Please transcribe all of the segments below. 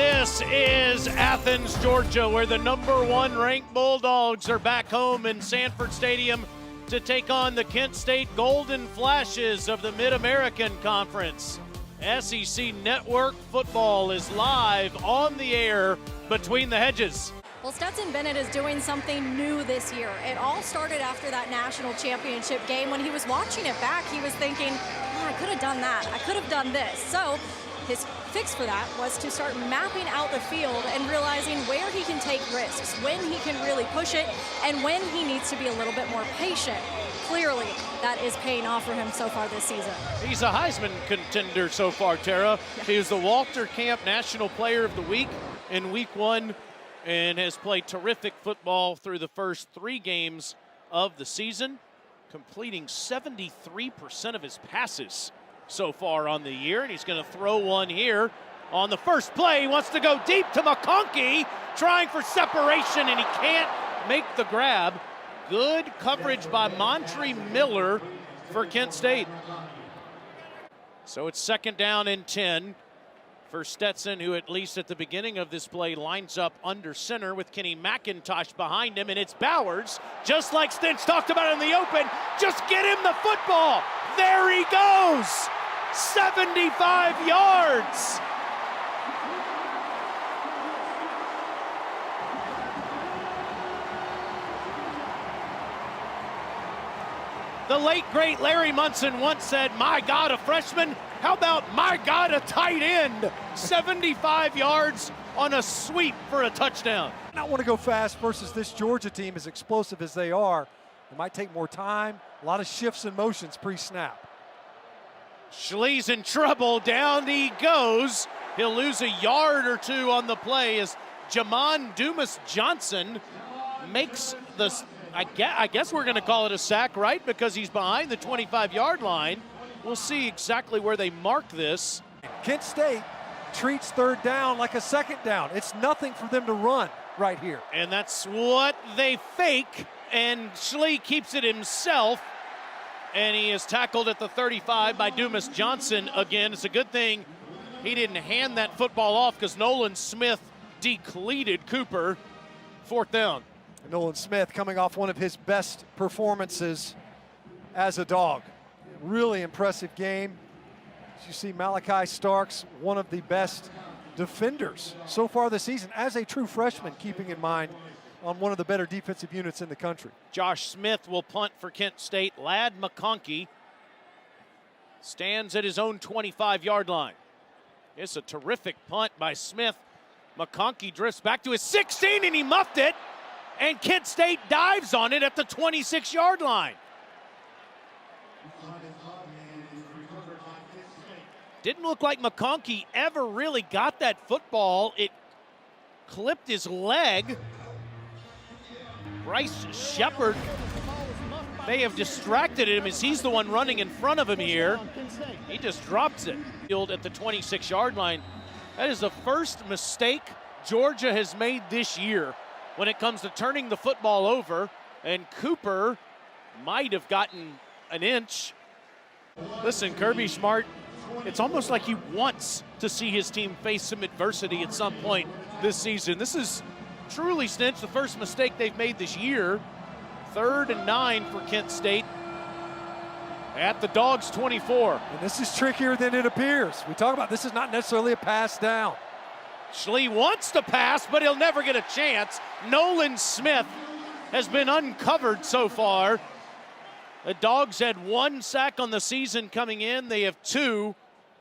This is Athens, Georgia, where the #1 ranked Bulldogs are back home in Sanford Stadium to take on the Kent State Golden Flashes of the Mid-American Conference. SEC Network football is live on the air between the hedges. Well, Stetson Bennett is doing something new this year. It all started after that national championship game. When he was watching it back, he was thinking, oh, I could have done that. I could have done this. So his fix for that was to start mapping out the field and realizing where he can take risks, when he can really push it, and when he needs to be a little bit more patient. Clearly, that is paying off for him so far this season. He's a Heisman contender so far, Tara. Yeah. He was the Walter Camp National Player of the Week in Week 1 and has played terrific football through the first 3 games of the season, completing 73% of his passes so far on the year, and he's going to throw one here on the first play. He wants to go deep to McConkey, trying for separation, and he can't make the grab. Good coverage by Montre Miller for Kent State. So it's 2nd down and 10 for Stetson, who at least at the beginning of this play lines up under center with Kenny McIntosh behind him, and it's Bowers, just like Stinch talked about in the open. Just get him the football. There he goes. 75 yards. The late, great Larry Munson once said, my God, a freshman? How about, my God, a tight end? 75 yards on a sweep for a touchdown. Not want to go fast versus this Georgia team, as explosive as they are. It might take more time, a lot of shifts and motions pre-snap. Schlee's in trouble. Down he goes. He'll lose a yard or 2 on the play as Jamon Dumas Johnson makes the, I guess we're going to call it a sack, right? Because he's behind the 25-yard line. We'll see exactly where they mark this. Kent State treats 3rd down like a 2nd down. It's nothing for them to run right here. And that's what they fake, and Schlee keeps it himself. And he is tackled at the 35 by Dumas Johnson again. It's a good thing he didn't hand that football off because Nolan Smith decleated Cooper. 4th down. Nolan Smith coming off one of his best performances as a Dog. Really impressive game. As you see, Malachi Starks, one of the best defenders so far this season as a true freshman, keeping in mind on one of the better defensive units in the country. Josh Smith will punt for Kent State. Ladd McConkey stands at his own 25-yard line. It's a terrific punt by Smith. McConkey drifts back to his 16, and he muffed it. And Kent State dives on it at the 26-yard line. Didn't look like McConkey ever really got that football. It clipped his leg. Bryce Shepard may have distracted him as he's the one running in front of him here. He just drops it. At the 26-yard line. That is the first mistake Georgia has made this year when it comes to turning the football over, and Cooper might have gotten an inch. Listen, Kirby Smart, it's almost like he wants to see his team face some adversity at some point this season. This is truly, Stinch, the first mistake they've made this year. 3rd and 9 for Kent State at the Dogs' 24. And this is trickier than it appears. We talk about this is not necessarily a pass down. Schlee wants to pass, but he'll never get a chance. Nolan Smith has been uncovered so far. The Dogs had 1 sack on the season coming in. They have 2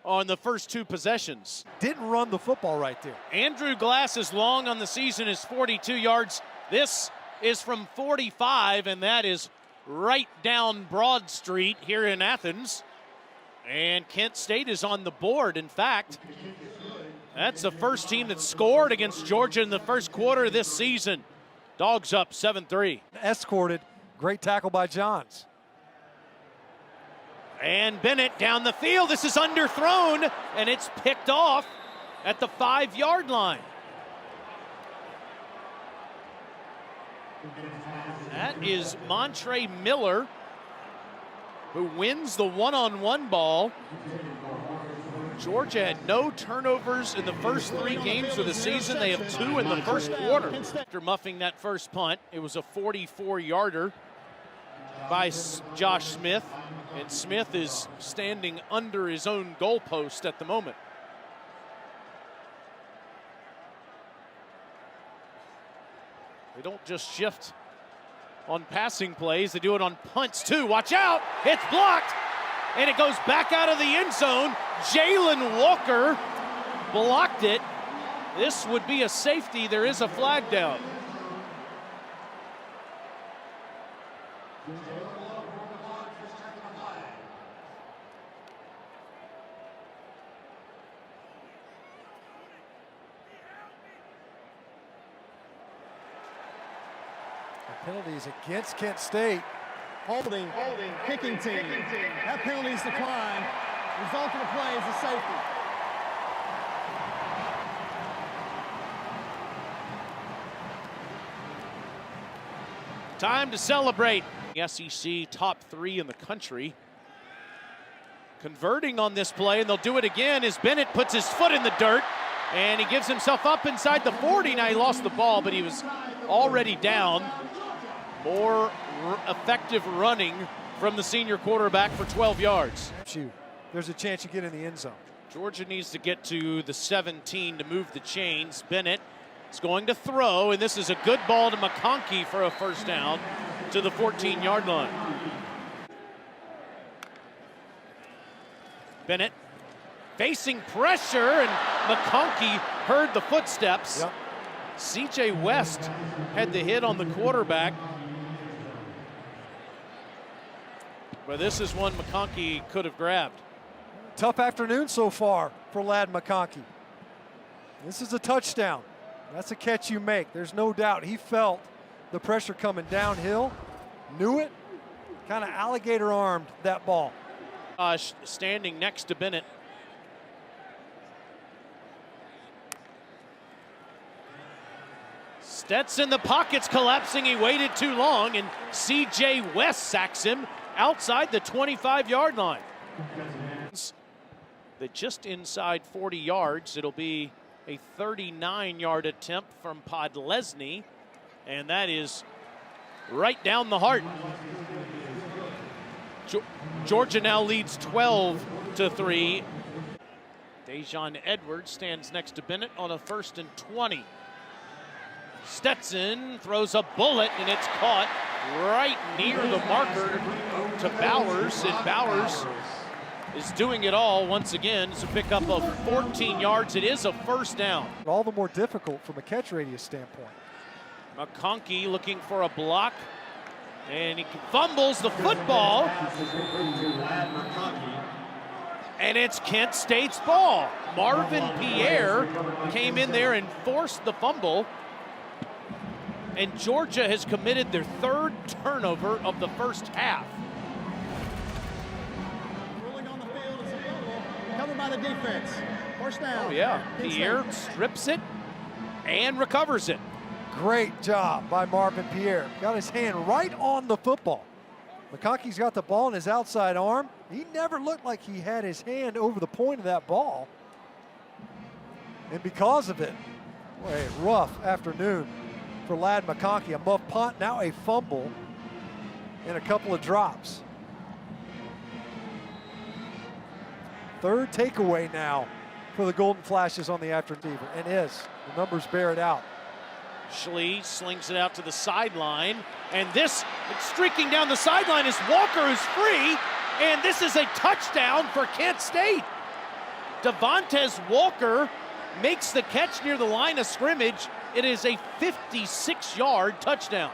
on the first 2 possessions. Didn't run the football right there. Andrew Glass's long on the season is 42 yards. This is from 45, and that is right down Broad Street here in Athens. And Kent State is on the board. In fact, that's the first team that scored against Georgia in the first quarter of this season. Dogs up 7-3. Escorted. Great tackle by Johns. And Bennett down the field. This is underthrown, and it's picked off at the 5-yard line. That is Montre Miller, who wins the one-on-one ball. Georgia had no turnovers in the first 3 games of the season. They have 2 in the first quarter. After muffing that first punt, it was a 44-yarder by Josh Smith, and Smith is standing under his own goalpost at the moment. They don't just shift on passing plays, they do it on punts too. Watch out, it's blocked, and it goes back out of the end zone. Jalen Walker blocked it. This would be a safety. There is a flag down. Penalties against Kent State. Holding, kicking team. That penalty is declined. Result of the play is a safety. Time to celebrate. The SEC top 3 in the country. Converting on this play, and they'll do it again as Bennett puts his foot in the dirt, and he gives himself up inside the 40. Now he lost the ball, but he was already down. More effective running from the senior quarterback for 12 yards. There's a chance you get in the end zone. Georgia needs to get to the 17 to move the chains. Bennett is going to throw, and this is a good ball to McConkey for a first down to the 14-yard line. Bennett facing pressure, and McConkey heard the footsteps. Yep. C.J. West had the hit on the quarterback. But this is one McConkey could have grabbed. Tough afternoon so far for Ladd McConkey. This is a touchdown. That's a catch you make. There's no doubt he felt the pressure coming downhill, knew it, kind of alligator armed that ball. Standing next to Bennett. Stetson, the pocket's collapsing. He waited too long, and C.J. West sacks him outside the 25-yard line. They're just inside 40 yards. It'll be a 39-yard attempt from Podlesny, and that is right down the heart. Georgia now leads 12-3. Dejon Edwards stands next to Bennett on a 1st and 20. Stetson throws a bullet, and it's caught right near the marker to Bowers, and Bowers is doing it all once again to pick up of 14 yards. It is a first down. All the more difficult from a catch radius standpoint. McConkey looking for a block, and he fumbles the football. And it's Kent State's ball. Marvin Pierre came in there and forced the fumble. And Georgia has committed their 3rd turnover of the first half. Rolling on the field is a fumble, covered by the defense. First down. Oh yeah, Pierre strips it and recovers it. Great job by Marvin Pierre. Got his hand right on the football. McConkey's got the ball in his outside arm. He never looked like he had his hand over the point of that ball. And because of it, boy, a rough afternoon for Ladd McConkey. A muff punt, now a fumble, and a couple of drops. 3rd takeaway now for the Golden Flashes on the afternoon, and is. The numbers bear it out. Schlee slings it out to the sideline, and this streaking down the sideline is Walker, who's free, and this is a touchdown for Kent State. Devontae Walker makes the catch near the line of scrimmage. It is a 56-yard touchdown.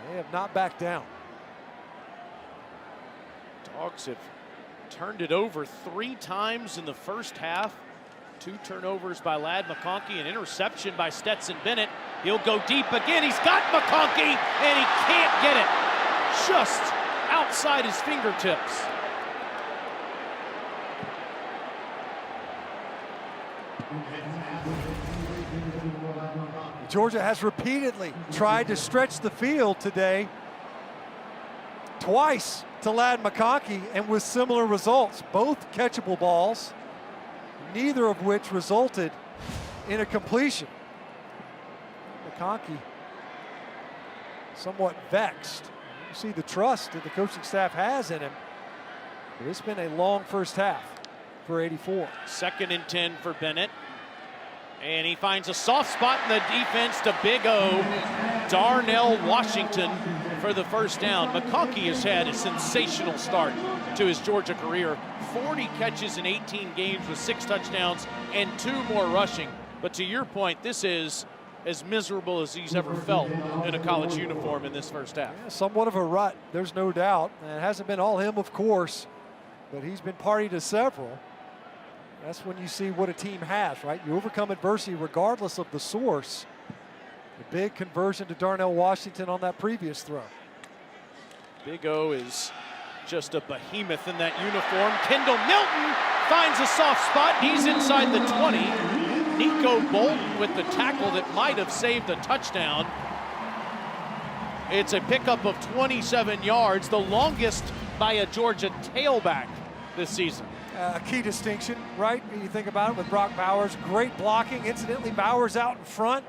They have not backed down. Dogs have turned it over 3 times in the first half. 2 turnovers by Ladd McConkey, an interception by Stetson Bennett. He'll go deep again. He's got McConkey, and he can't get it. Just outside his fingertips. Georgia has repeatedly tried to stretch the field today, twice to Ladd McConkey, and with similar results. Both catchable balls, neither of which resulted in a completion. McConkey somewhat vexed. You see the trust that the coaching staff has in him. But it's been a long first half for 84. 2nd and 10 for Bennett. And he finds a soft spot in the defense to Big O, Darnell Washington for the first down. McConkey has had a sensational start to his Georgia career. 40 catches in 18 games with 6 touchdowns and 2 more rushing. But to your point, this is as miserable as he's ever felt in a college uniform in this first half. Yeah, somewhat of a rut, there's no doubt. And it hasn't been all him, of course, but he's been party to several. That's when you see what a team has, right? You overcome adversity regardless of the source. The big conversion to Darnell Washington on that previous throw. Big O is just a behemoth in that uniform. Kendall Milton finds a soft spot. He's inside the 20. Nico Bolton with the tackle that might have saved a touchdown. It's a pickup of 27 yards, the longest by a Georgia tailback this season. A key distinction, right? When you think about it with Brock Bowers, great blocking. Incidentally, Bowers out in front.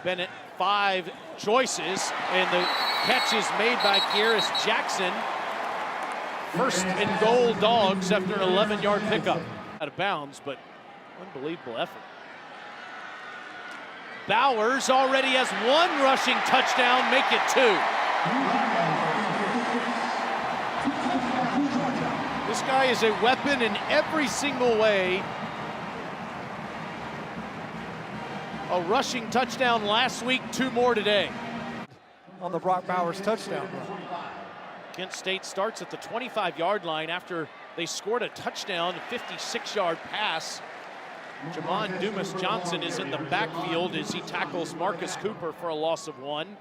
Bennett 5 choices, and the catch is made by Kieris Jackson. 1st and goal Dogs after an 11-yard pickup. Out of bounds, but unbelievable effort. Bowers already has 1 rushing touchdown, make it 2. This guy is a weapon in every single way. A rushing touchdown last week, 2 more today. On the Brock Bowers touchdown run. Kent State starts at the 25-yard line after they scored a touchdown, a 56-yard pass. Jamon Dumas-Johnson is in the backfield as he tackles Marcus Cooper for a loss of 1.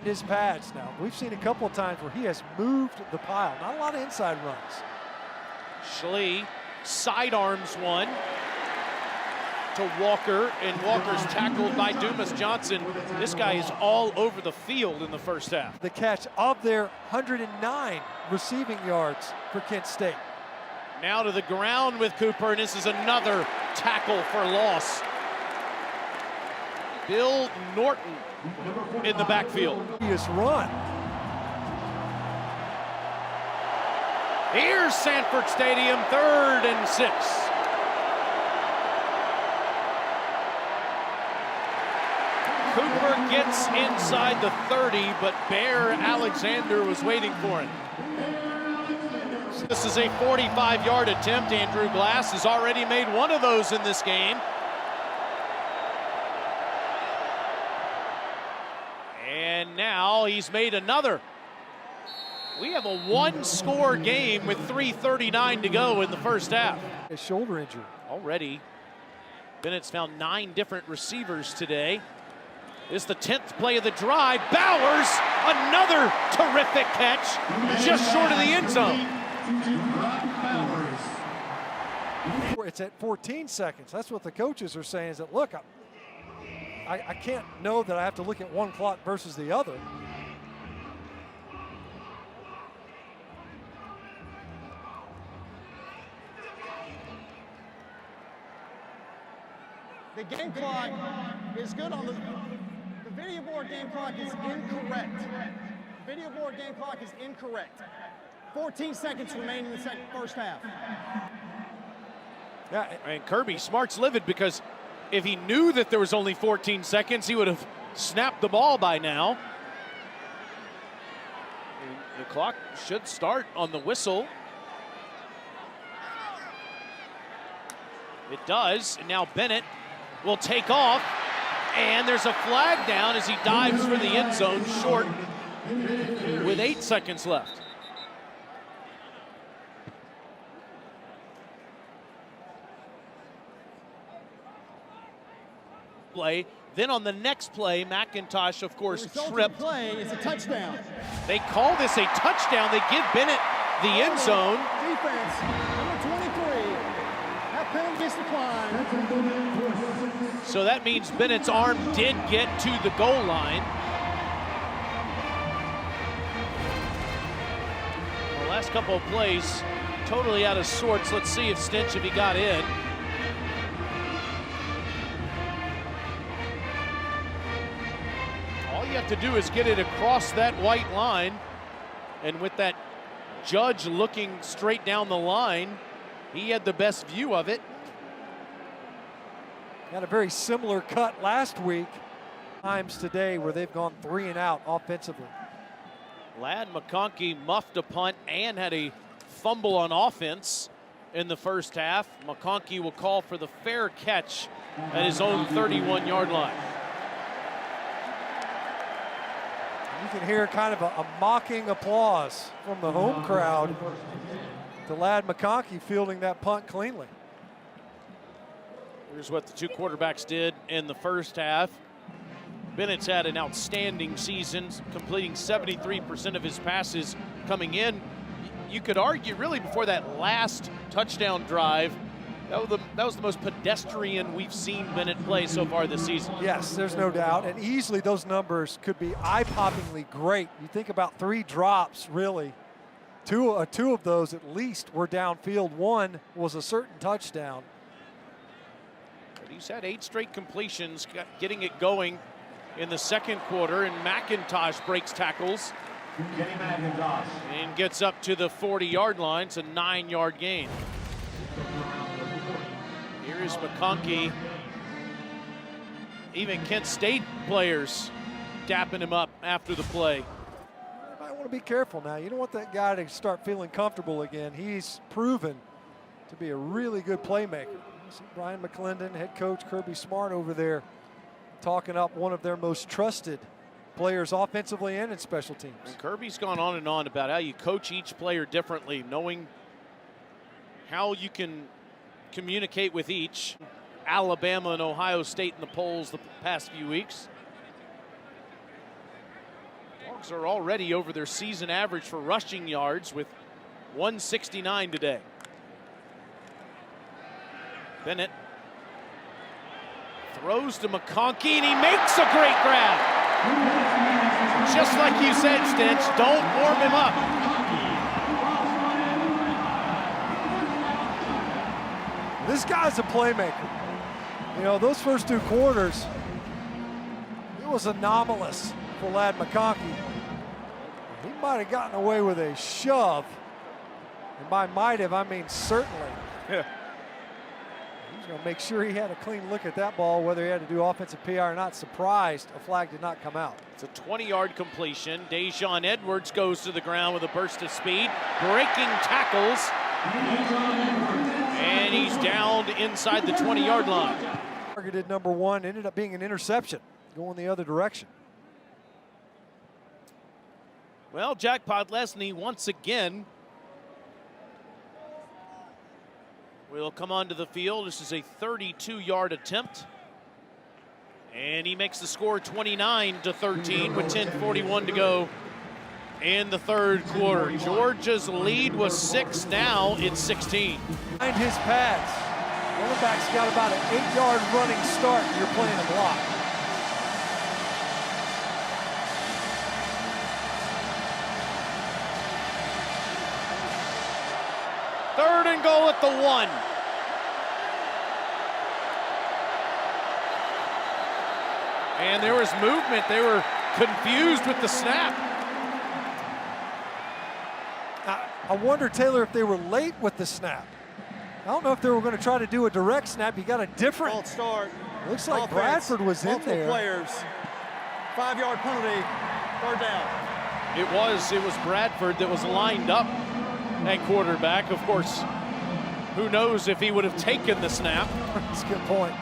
His pads now. We've seen a couple of times where he has moved the pile. Not a lot of inside runs. Schlee sidearms one to Walker, and Walker's tackled by Dumas-Johnson. This guy is all over the field in the first half. The catch of their 109 receiving yards for Kent State. Now to the ground with Cooper, and this is another tackle for loss. Bill Norton in the backfield. He has run. Here's Sanford Stadium, 3rd and 6. Cooper gets inside the 30, but Bear Alexander was waiting for him. This is a 45-yard attempt. Andrew Glass has already made 1 of those in this game. And now he's made another. We have a 1-score game with 3:39 to go in the first half. A shoulder injury. Already, Bennett's found 9 different receivers today. This is the 10th play of the drive. Bowers, another terrific catch, just short of the end zone. It's at 14 seconds. That's what the coaches are saying, is that, look, I can't know that I have to look at one clock versus the other. The game clock is good on the video board. Game clock is incorrect. Video board game clock is incorrect. 14 seconds remain in the first half. Yeah, and Kirby Smart's livid because if he knew that there was only 14 seconds, he would have snapped the ball by now. And the clock should start on the whistle. It does, and now Bennett will take off, and there's a flag down as he dives for the end zone short with 8 seconds left. Play. Then on the next play, McIntosh, of course, tripped. Play is a touchdown. They call this a touchdown. They give Bennett the end zone. Defense, number 23. Previous decline. So that means Bennett's arm did get to the goal line. The last couple of plays, totally out of sorts. Let's see if Stinch, if he got in. All you have to do is get it across that white line, and with that judge looking straight down the line, he had the best view of it. Had a very similar cut last week. Times today where they've gone 3 and out offensively. Ladd McConkey muffed a punt and had a fumble on offense in the first half. McConkey will call for the fair catch at his own 31-yard line. You can hear kind of a mocking applause from the home crowd to Ladd McConkey fielding that punt cleanly. Here's what the two quarterbacks did in the first half. Bennett's had an outstanding season, completing 73% of his passes coming in. You could argue really before that last touchdown drive, that was the most pedestrian we've seen Bennett play so far this season. Yes, there's no doubt. And easily those numbers could be eye-poppingly great. You think about 3 drops, really. Two of those at least were downfield. One was a certain touchdown. But he's had 8 straight completions, getting it going in the second quarter, and McIntosh breaks tackles and gets up to the 40-yard line. It's a 9-yard gain. Here is McConkey. Even Kent State players dapping him up after the play. You might want to be careful now. You don't want that guy to start feeling comfortable again. He's proven to be a really good playmaker. You see Brian McClendon, head coach Kirby Smart over there, talking up one of their most trusted players offensively and in special teams. And Kirby's gone on and on about how you coach each player differently, knowing how you can communicate with each. Alabama and Ohio State in the polls the past few weeks. Dogs are already over their season average for rushing yards with 169 today. Bennett throws to McConkey, and he makes a great grab. Just like you said, Stinch, don't warm him up. This guy's a playmaker. You know, those first 2 quarters, it was anomalous for Ladd McConkey. He might have gotten away with a shove. And by might have, I mean certainly. He's going to make sure he had a clean look at that ball, whether he had to do offensive PR or not. Surprised a flag did not come out. It's a 20-yard completion. Dejon Edwards goes to the ground with a burst of speed, breaking tackles. And he's down inside the 20-yard line. Targeted number 1, ended up being an interception, going the other direction. Well, Jack Podlesny once again will come onto the field. This is a 32-yard attempt. And he makes the score 29-13 with 10:41 to go in the third quarter. Georgia's lead was 6, now it's 16. Behind his pads. Running back's got about an 8-yard running start, and you're playing a block. Third and goal at the 1. And there was movement. They were confused with the snap. I wonder, Taylor, if they were late with the snap. I don't know if they were going to try to do a direct snap. You got a different. False start. Looks like Offense, Bradford was in multiple there. players. 5-yard penalty. 3rd down. It was Bradford that was lined up at quarterback. Of course, who knows if he would have taken the snap. That's a good point.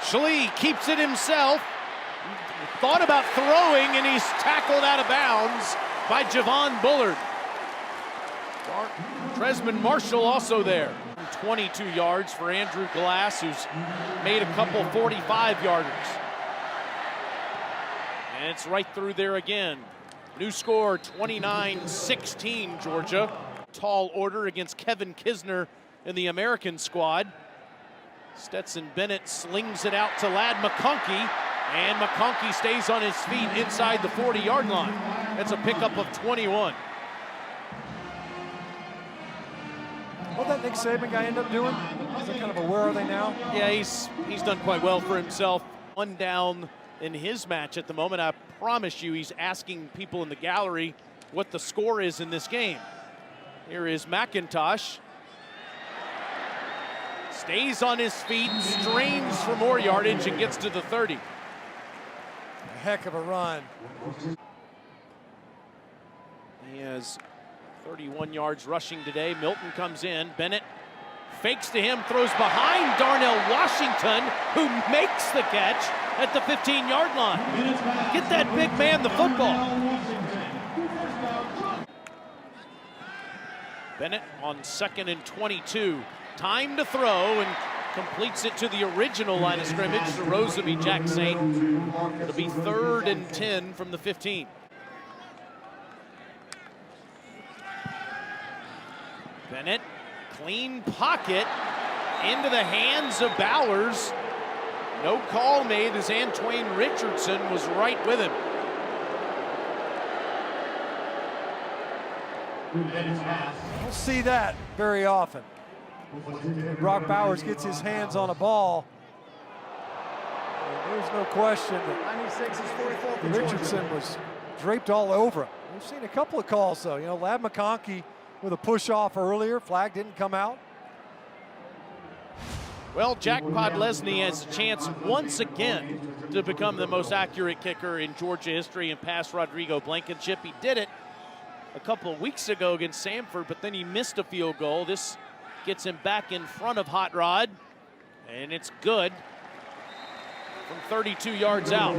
Schlee keeps it himself. Thought about throwing, and he's tackled out of bounds by Javon Bullard. Tresman Marshall also there. 22 yards for Andrew Glass, who's made a couple 45-yarders. And it's right through there again. New score, 29-16, Georgia. Tall order against Kevin Kisner in the American squad. Stetson Bennett slings it out to Ladd McConkey, and McConkey stays on his feet inside the 40-yard line. That's a pickup of 21. What that Nick Saban guy end up doing? Is that kind of a where are they now? Yeah, he's done quite well for himself. One down in his match at the moment. I promise you he's asking people in the gallery what the score is in this game. Here is McIntosh. Stays on his feet, strains for more yardage, and gets to the 30. A heck of a run. He has 31 yards rushing today. Milton comes in. Bennett fakes to him, throws behind Darnell Washington, who makes the catch at the 15-yard line. Get that big man the football. Bennett on 2nd and 22. Time to throw, and completes it to the original line of scrimmage to Roseby Jack Saint. It'll be 3rd and 10 from the 15. Bennett, clean pocket into the hands of Bowers. No call made as Antwain Richardson was right with him. We'll see that very often. Brock Bowers gets his hands on a ball. And there's no question that 96 is 44 for Richardson was draped all over him. We've seen a couple of calls though. You know, Ladd McConkey with a push off earlier. Flag didn't come out. Well, Jack Podlesny has a chance once again to become the most accurate kicker in Georgia history and pass Rodrigo Blankenship. He did it a couple of weeks ago against Samford, but then he missed a field goal. This gets him back in front of Hot Rod, and it's good from 32 yards out.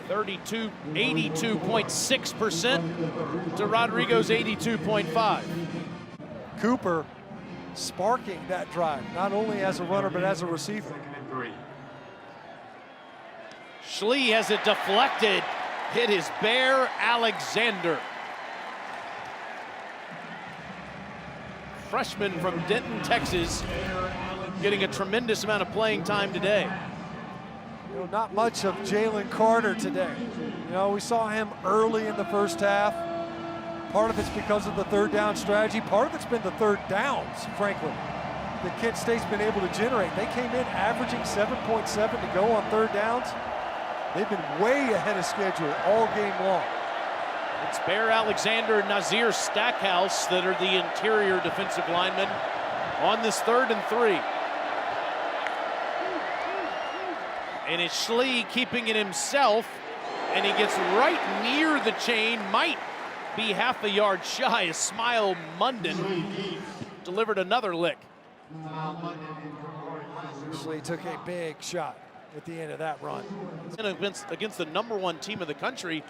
82.6% to Rodrigo's 82.5. Cooper sparking that drive, not only as a runner, but as a receiver. Schlee has it deflected. Hit his Bear Alexander. Freshman from Denton, Texas, getting a tremendous amount of playing time today. You know, not much of Jalen Carter today. You know, we saw him early in the first half. Part of it's because of the third down strategy. Part of it's been the third downs, frankly, that Kent State's been able to generate. They came in averaging 7.7 to go on third downs. They've been way ahead of schedule all game long. It's Bear Alexander and Nazir Stackhouse that are the interior defensive linemen on this 3rd and 3. And it's Schlee keeping it himself, and he gets right near the chain, might be half a yard shy as Smile Munden delivered another lick. Schlee took a big shot at the end of that run. And against the #1 team of the country,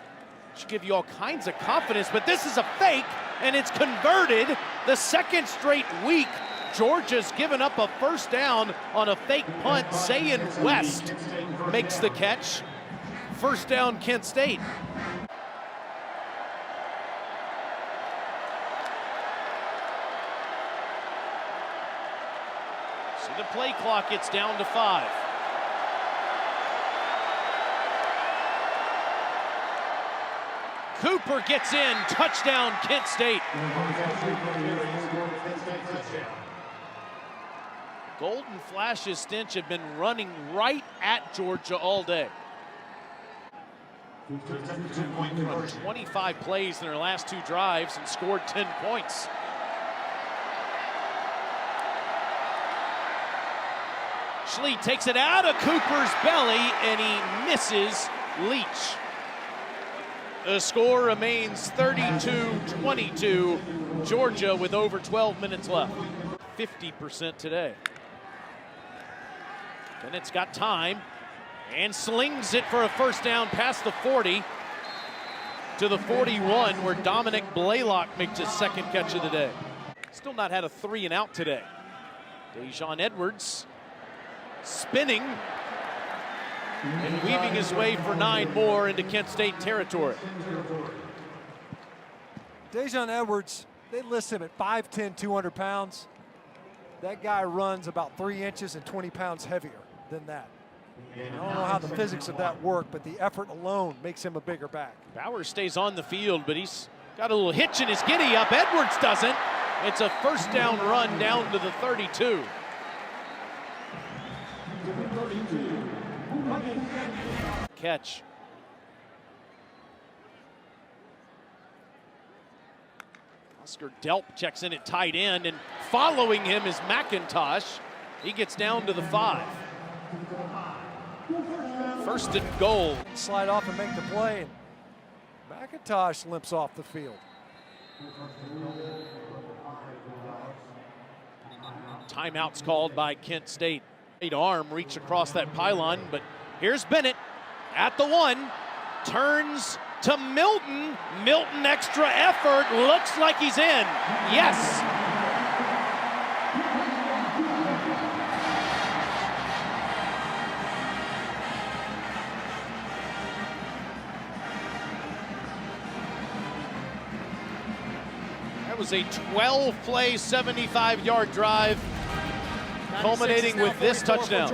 should give you all kinds of confidence, but this is a fake, and it's converted. The 2nd straight week, Georgia's given up a first down on a fake punt. Zayn West makes the catch. First down, Kent State. So the play clock gets down to 5. Cooper gets in, touchdown Kent State. Golden Flashes Stinch have been running right at Georgia all day. 25 plays in their last 2 drives and scored 10 points. Schlee takes it out of Cooper's belly and he misses Leach. The score remains 32-22. Georgia with over 12 minutes left. 50% today. Bennett's got time and slings it for a first down past the 40 to the 41, where Dominic Blaylock makes his 2nd catch of the day. Still not had a 3 and out today. Dejon Edwards spinning and weaving his way for 9 more into Kent State territory. Dejon Edwards, they list him at 5'10", 200 pounds. That guy runs about 3 inches and 20 pounds heavier than that. I don't know how the physics of that work, but the effort alone makes him a bigger back. Bowers stays on the field, but he's got a little hitch in his giddy up. Edwards doesn't. It's a first down run down to the 32. Catch. Oscar Delp checks in at tight end, and following him is McIntosh. He gets down to the 5. First and goal. Slide off and make the play, and McIntosh limps off the field. Timeouts called by Kent State. Great arm reach across that pylon, but here's Bennett at the 1, turns to Milton. Milton extra effort, looks like he's in. Yes. That was a 12-play, 75-yard drive, culminating with this touchdown.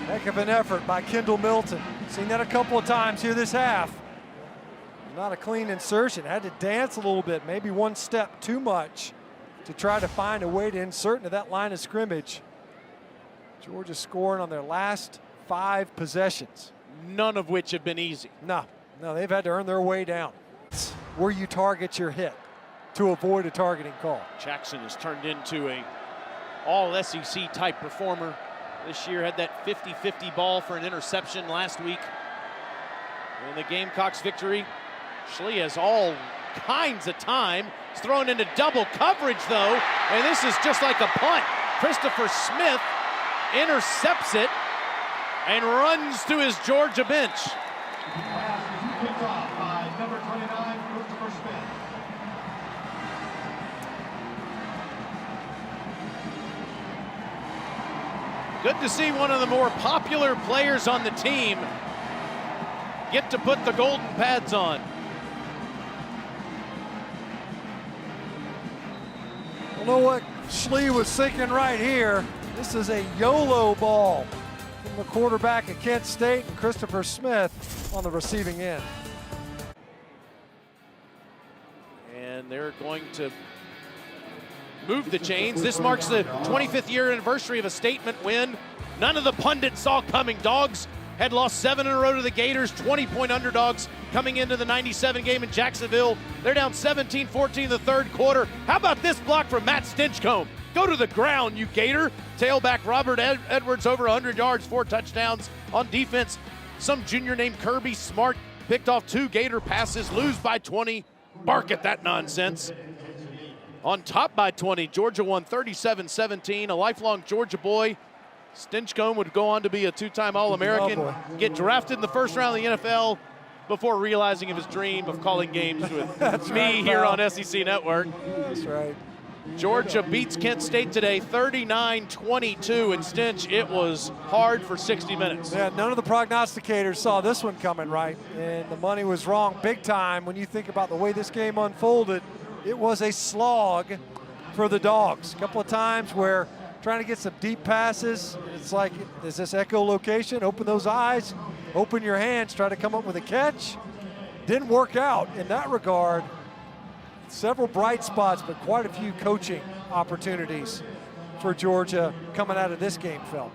Heck of an effort by Kendall Milton. Seen that a couple of times here this half. Not a clean insertion. Had to dance a little bit, maybe one step too much to try to find a way to insert into that line of scrimmage. Georgia scoring on their last 5 possessions. None of which have been easy. No, they've had to earn their way down. It's where you target your hit to avoid a targeting call. Jackson has turned into a all-SEC type performer. This year had that 50-50 ball for an interception last week. In the Gamecocks victory, Schley has all kinds of time. He's thrown into double coverage though, and this is just like a punt. Christopher Smith intercepts it and runs to his Georgia bench. Picked off by number 29, Christopher Smith. Good to see one of the more popular players on the team get to put the golden pads on. You know what Schley was thinking right here? This is a YOLO ball from the quarterback at Kent State, and Christopher Smith on the receiving end. And they're going to move the chains. This marks the 25th year anniversary of a statement win. None of the pundits saw coming. Dogs had lost 7 in a row to the Gators, 20-point underdogs coming into the 97 game in Jacksonville. They're down 17-14 in the 3rd quarter. How about this block from Matt Stinchcomb? Go to the ground, you Gator. Tailback Robert Edwards over 100 yards, 4 touchdowns on defense. Some junior named Kirby Smart picked off 2 Gator passes, lose by 20. Bark at that nonsense. On top by 20, Georgia won 37-17, a lifelong Georgia boy. Stinchcomb would go on to be a 2-time All-American, get drafted in the 1st round of the NFL before realizing of his dream of calling games with me here on SEC Network. That's right. Georgia beats Kent State today 39-22, and Stinch, it was hard for 60 minutes. Yeah, none of the prognosticators saw this one coming, right? And the money was wrong big time when you think about the way this game unfolded. It was a slog for the Dogs. A couple of times where trying to get some deep passes, it's like, is this echolocation? Open those eyes, open your hands, try to come up with a catch. Didn't work out in that regard. Several bright spots, but quite a few coaching opportunities for Georgia coming out of this game, Phil.